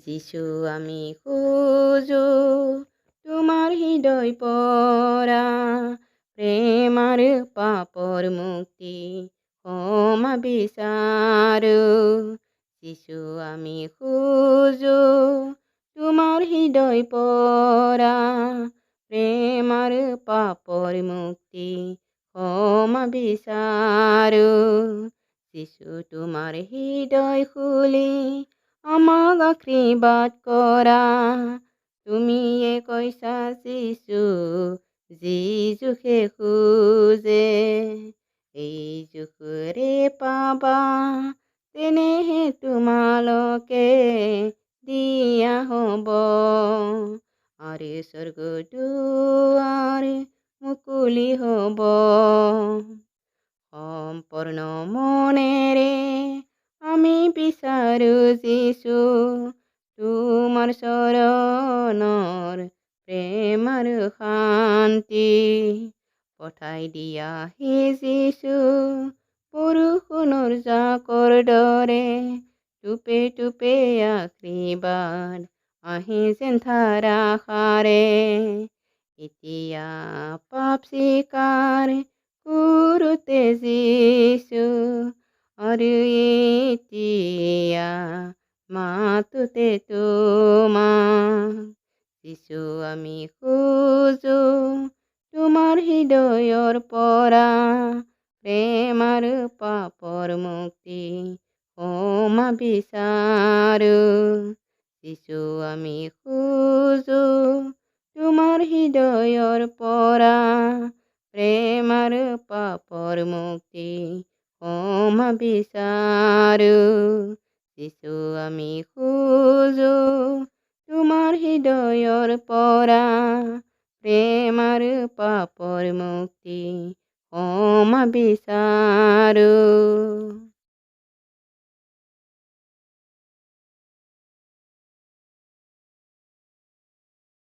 যিশু আমি খোজো তোমার হৃদয় পরা, প্রেম আর পাপর মুক্তি ক্ষমা বিচারো। যিশু আমি খোজো তোমার হৃদয় পরা, প্রেম আর পাপর মুক্তি ক্ষমা বিচারো। যিশু তোমার হৃদয় খুলি আমাক আশীর্বাদ কৰা, তুমি কৈছা যিশু যি জোখে খোজে এই জোখৰে পাবা, তেনেহে তোমালোকে দিয়া হ'ব। আৰু স্বৰ্গদুৱাৰ মুকলি হ'ব। সম্পূৰ্ণ মনেৰে আমি বিচাৰো যিশু তোমাৰ চৰণৰ প্ৰেম আৰু শান্তি, পঠাই দিয়া হে যিশু বৰষুণৰ জাকৰ দৰে, টুপে টুপে আশীৰ্বাদ আহি যেন ধাৰাসাৰে। এতিয়া পাপ স্বীকাৰ কৰোঁতে যিশু, আৰু এতিয়া মাতোতে তোমাক, যিশু আমি খোজো তোমাৰ হৃদয়ৰ পৰা, প্ৰেম আৰু পাপৰ মুক্তি ক্ষমা বিচাৰো। যিশু আমি খোজো তোমাৰ হৃদয়ৰ পৰা, প্ৰেম আৰু পাপৰ মুক্তি ক্ষমা বিচাৰো। যিশু আমি খোজো তোমাৰ হৃদয়ৰ পৰা, প্ৰেম আৰু পাপৰ মুক্তি ক্ষমা বিচাৰো।